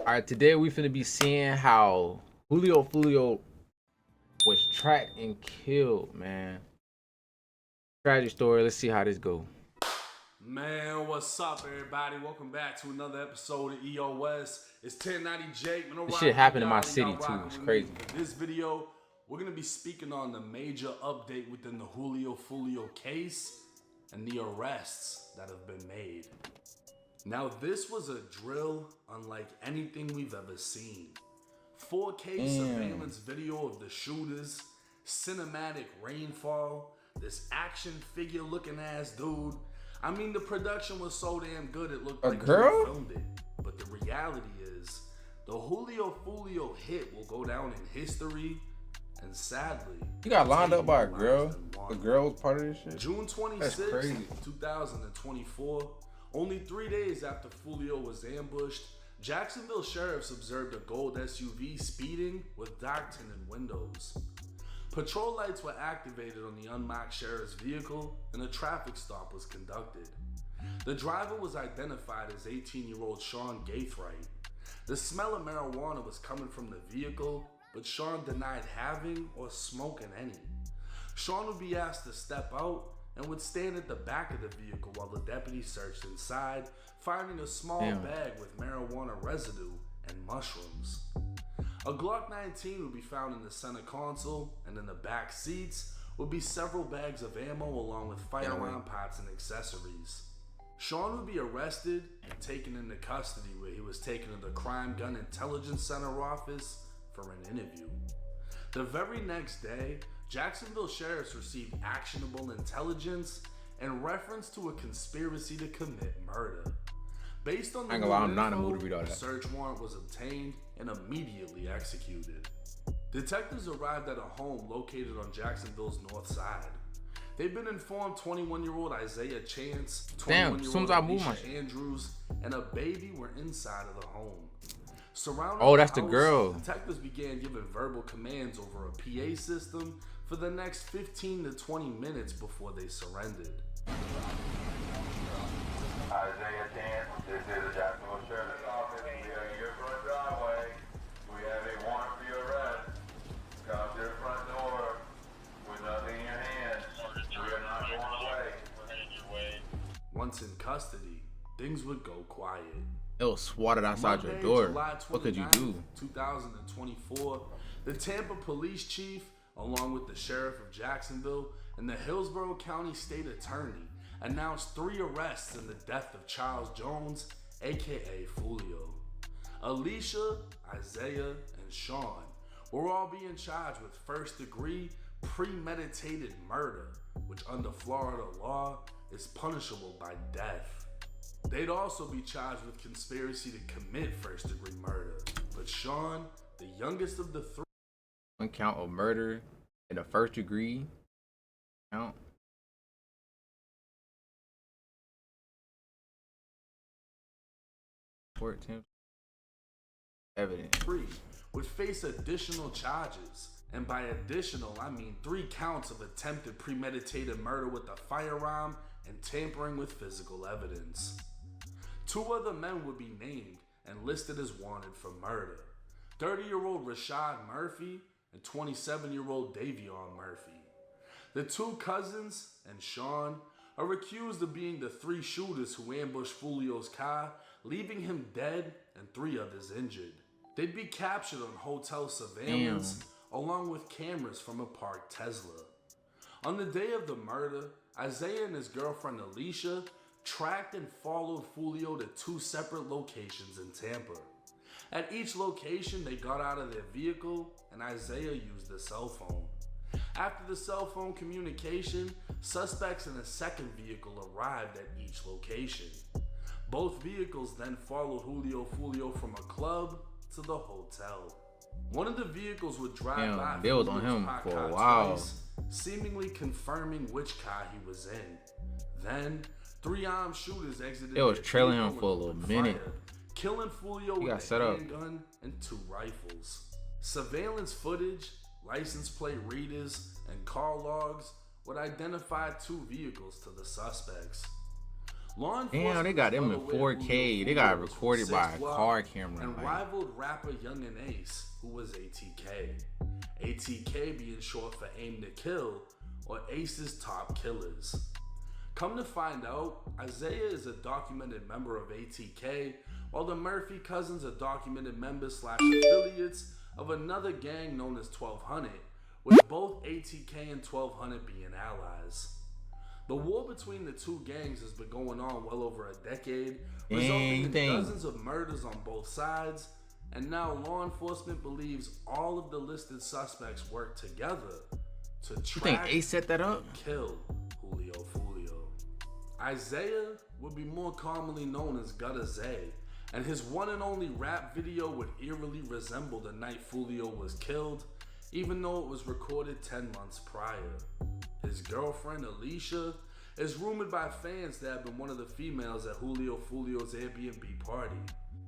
All right, today we finna be seeing how Julio Foolio was tracked and killed, man. Tragic story. Let's see how this go. Man, what's up, everybody? Welcome back to another episode of EOS. It's 1090 Jake. This shit happened in my city too. It's crazy. For this video, we're gonna be speaking on the major update within the Julio Foolio case and the arrests that have been made. Now, this was a drill unlike anything we've ever seen. 4K surveillance video of the shooters, cinematic rainfall, this action figure looking ass dude. I mean, the production was so damn good it looked like they filmed it. But the reality is, the Julio Foolio hit will go down in history, and sadly, you got lined up by a girl. The girl was part of this shit. June 26th, 2024. Only 3 days after Foolio was ambushed, Jacksonville sheriffs observed a gold SUV speeding with dark tinted windows. Patrol lights were activated on the unmarked sheriff's vehicle and a traffic stop was conducted. The driver was identified as 18-year-old Sean Gaithright. The smell of marijuana was coming from the vehicle, but Sean denied having or smoking any. Sean would be asked to step out and would stand at the back of the vehicle while the deputy searched inside, finding a small bag with marijuana residue and mushrooms. A Glock 19 would be found in the center console, and in the back seats would be several bags of ammo along with firearm parts and accessories. Sean would be arrested and taken into custody, where he was taken to the Crime Gun Intelligence Center office for an interview. The very next day, Jacksonville sheriffs received actionable intelligence in reference to a conspiracy to commit murder. Based on the info, a search warrant was obtained and immediately executed. Detectives arrived at a home located on Jacksonville's north side. They've been informed 21-year-old Isaiah Chance, 21-year-old Alicia Andrews, and a baby were inside of the home. Surrounding that's the girl. Detectives began giving verbal commands over a PA system for the next 15 to 20 minutes before they surrendered. Isaiah Chance, this is the Jacksonville Sheriff's Office. We are in your front driveway. We have a warrant for your arrest. Come to the front door with nothing in your hand. We are not going away. Once in custody, things would go quiet. It was swatted outside your door. What could you do? 2024, the Tampa police chief, along with the sheriff of Jacksonville and the Hillsborough County State Attorney, announced 3 arrests in the death of Charles Jones, aka Foolio. Alicia, Isaiah, and Sean were all being charged with first-degree premeditated murder, which under Florida law is punishable by death. They'd also be charged with conspiracy to commit first-degree murder, but Sean, the youngest of the 3, one count of murder in the first degree count. Evidence. 3 would face additional charges. And by additional, I mean 3 counts of attempted premeditated murder with a firearm and tampering with physical evidence. 2 other men would be named and listed as wanted for murder. 30-year-old Rashad Murphy and 27-year-old Davion Murphy. The 2 cousins and Sean are accused of being the 3 shooters who ambushed Foolio's car, leaving him dead and 3 others injured. They'd be captured on hotel surveillance along with cameras from a parked Tesla. On the day of the murder, Isaiah and his girlfriend Alicia tracked and followed Foolio to 2 separate locations in Tampa. At each location, they got out of their vehicle and Isaiah used a cell phone. After the cell phone communication, suspects in a second vehicle arrived at each location. Both vehicles then followed Julio Foolio from a club to the hotel. One of the vehicles would drive by they was on him for a while, twice, seemingly confirming which car he was in. Then 3 armed shooters exited. It was trailing him for a little minute, killing Foolio with a handgun and 2 rifles. Surveillance footage, license plate readers, and car logs would identify 2 vehicles to the suspects. Law Damn, enforcement they got was them well in aware 4K. Julio They got Foolio was from recorded by a 6 car camera. and Like, rivaled rapper Young and Ace, who was ATK. ATK being short for Aim to Kill, or Ace's Top Killers. Come to find out, Isaiah is a documented member of ATK, while the Murphy cousins are documented members / affiliates of another gang known as 1200, with both ATK and 1200 being allies. The war between the two gangs has been going on well over a decade, resulting in dozens of murders on both sides, and now law enforcement believes all of the listed suspects work together to track you think Ace set that up? and kill Julio Foolio. Isaiah would be more commonly known as Gutter Zay, and his one and only rap video would eerily resemble the night Foolio was killed, even though it was recorded 10 months prior. His girlfriend, Alicia, is rumored by fans to have been one of the females at Julio Foolio's Airbnb party.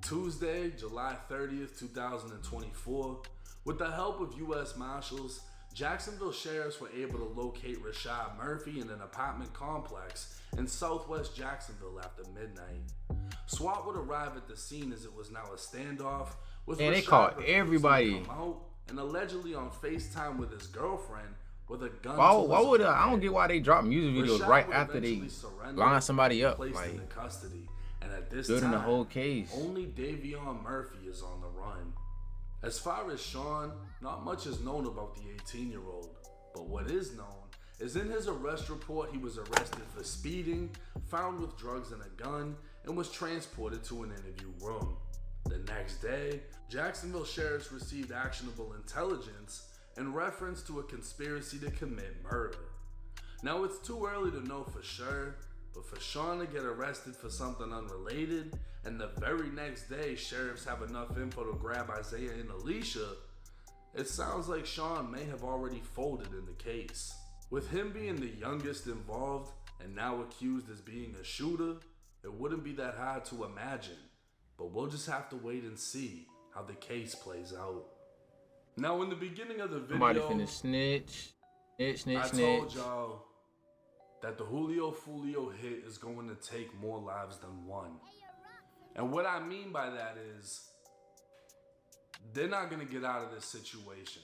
Tuesday, July 30th, 2024, with the help of U.S. Marshals, Jacksonville sheriffs were able to locate Rashad Murphy in an apartment complex in southwest Jacksonville after midnight. SWAT would arrive at the scene as it was now a standoff, with And they Rashad caught refusing to everybody. come out and allegedly on FaceTime with his girlfriend with a gun. Why would I don't get why they drop music videos Rashad right would after they eventually surrender, line somebody up. placed Like, into custody, and at this building time, the whole case. only Davion Murphy is on the run. As far as Sean, not much is known about the 18-year-old, but what is known is in his arrest report he was arrested for speeding, found with drugs and a gun, and was transported to an interview room. The next day, Jacksonville sheriffs received actionable intelligence in reference to a conspiracy to commit murder. Now it's too early to know for sure, but for Sean to get arrested for something unrelated, and the very next day sheriffs have enough info to grab Isaiah and Alicia, it sounds like Sean may have already folded in the case. With him being the youngest involved and now accused as being a shooter, it wouldn't be that hard to imagine, but we'll just have to wait and see how the case plays out. Now in the beginning of the video, somebody finna snitch. I told y'all that the Julio Foolio hit is going to take more lives than one. And what I mean by that is, they're not going to get out of this situation.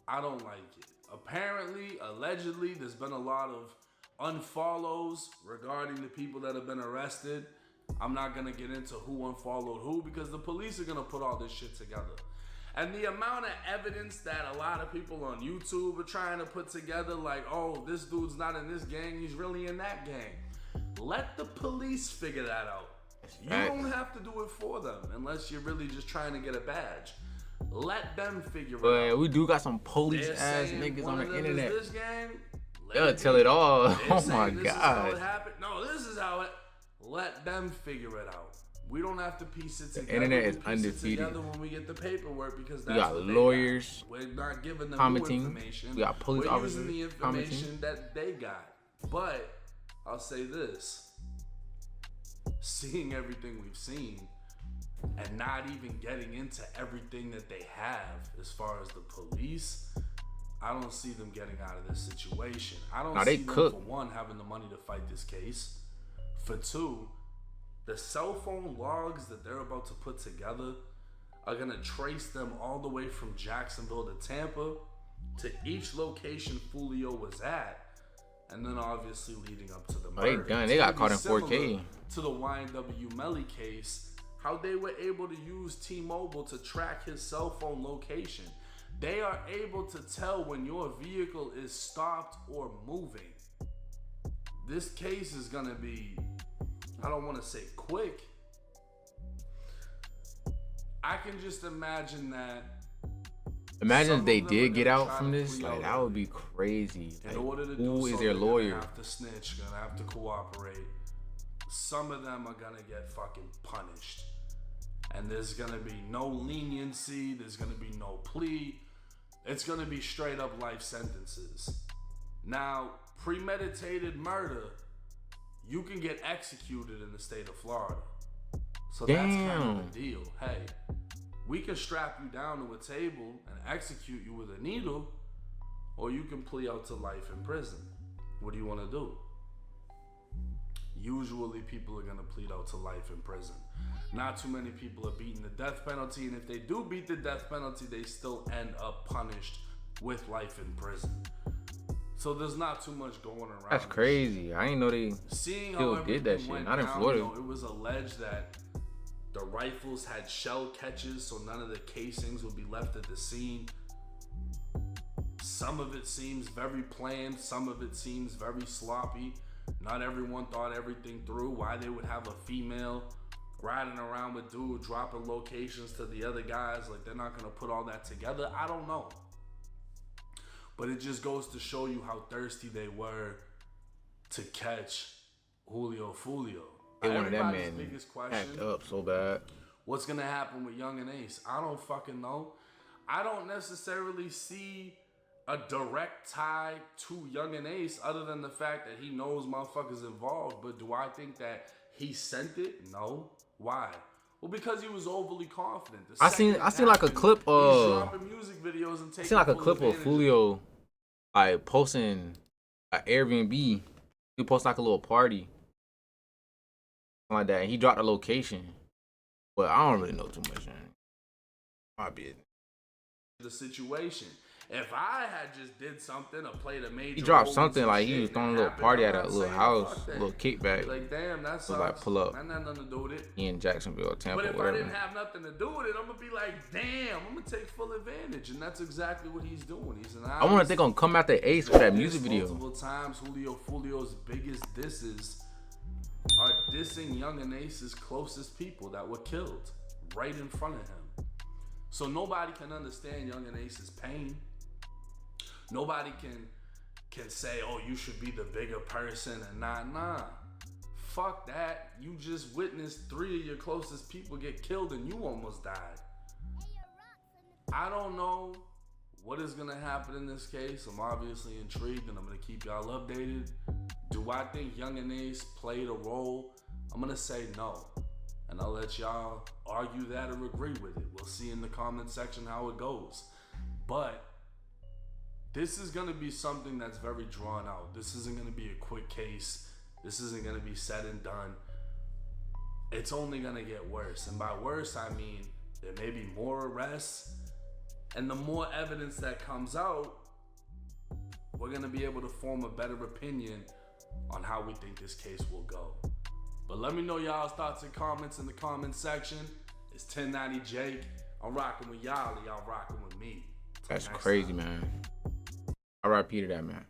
I don't like it. Apparently, allegedly, there's been a lot of unfollows regarding the people that have been arrested. I'm not going to get into who unfollowed who because the police are going to put all this shit together. And the amount of evidence that a lot of people on YouTube are trying to put together, like, oh, this dude's not in this gang, he's really in that gang. Let the police figure that out. You don't have to do it for them unless you're really just trying to get a badge. Let them figure it out. But we do got some police They're ass saying niggas one on of the them internet. is this gang. They'll tell it all. They're Oh saying my this is how it god. happened. No, this is how it. Let them figure it out. We don't have to piece it together. internet We is piece undefeated. It together when we get the paperwork because that's We got what they lawyers got. We're not giving them commenting. new information. We got police We're officers using the information that they got. But I'll say this: seeing everything we've seen, and not even getting into everything that they have as far as the police, I don't see them getting out of this situation. I don't see them, for one, having the money to fight this case. For two, the cell phone logs that they're about to put together are going to trace them all the way from Jacksonville to Tampa to each location Foolio was at, and then obviously leading up to the murder. They done. They got caught in 4K. To the YNW Melly case, how they were able to use T-Mobile to track his cell phone location. They are able to tell when your vehicle is stopped or moving. This case is gonna be, I don't want to say quick. I can just imagine that. Imagine if they did get out from this. Like, that would be crazy. In Like, order to who do is so, their they're lawyer? gonna have to snitch, gonna have to cooperate. Some of them are gonna get fucking punished. And there's gonna be no leniency, there's gonna be no plea. It's gonna be straight up life sentences. Now, premeditated murder, you can get executed in the state of Florida. So that's kind of the deal. Hey, we can strap you down to a table and execute you with a needle, or you can plea out to life in prison. What do you want to do? usually people are gonna plead out to life in prison. Not too many people are beating the death penalty, and if they do beat the death penalty, they still end up punished with life in prison. So there's not too much going around. That's crazy. I didn't know they Seeing still how did that everything shit. went Not in down, Florida. you know, it was alleged that the rifles had shell catches, so none of the casings would be left at the scene. Some of it seems very planned, some of it seems very sloppy. Not everyone thought everything through. Why they would have a female riding around with dude dropping locations to the other guys, like they're not gonna put all that together. I don't know. But it just goes to show you how thirsty they were to catch Julio Foolio. They wanted that Everybody's man biggest question, act up so bad. what's gonna happen with Young and Ace? I don't fucking know. I don't necessarily see a direct tie to Young and Ace other than the fact that he knows motherfuckers involved. But do I think that he sent it? No. Why? Well, because he was overly confident. I seen like a clip of he's dropping music videos and taking I seen like a full clip of advantage Julio like posting an Airbnb. He post like a little party. Something like that. He dropped the location. But I don't really know too much. Might be it. the situation. If I had just did something or played a major He dropped role in something some like shit he was that throwing a little happened, party I'm at a not little saying house, fuck a that. little kickback. Like, damn, that sucks. like, pull up. That had nothing to do with it. He in Jacksonville, Tampa, But if whatever. I didn't have nothing to do with it, I'm gonna be like, damn, I'm gonna take full advantage, and that's exactly what he's doing. He's an I wonder if they're gonna come after Ace for that music video. Multiple times, Julio Foolio's biggest disses are dissing Young and Ace's closest people that were killed right in front of him. So nobody can understand Young and Ace's pain. Nobody can say, oh, you should be the bigger person and nah. Fuck that. You just witnessed 3 of your closest people get killed and you almost died. I don't know what is gonna happen in this case. I'm obviously intrigued and I'm gonna keep y'all updated. Do I think Young and Ace played a role? I'm gonna say no. And I'll let y'all argue that or agree with it. We'll see in the comment section how it goes. But this is gonna be something that's very drawn out. This isn't gonna be a quick case. This isn't gonna be said and done. It's only gonna get worse. And by worse, I mean there may be more arrests. And the more evidence that comes out, we're gonna be able to form a better opinion on how we think this case will go. But let me know y'all's thoughts and comments in the comment section. It's 1090 Jake. I'm rocking with y'all and y'all rocking with me. Till That's next crazy, time. man. RIP to that man.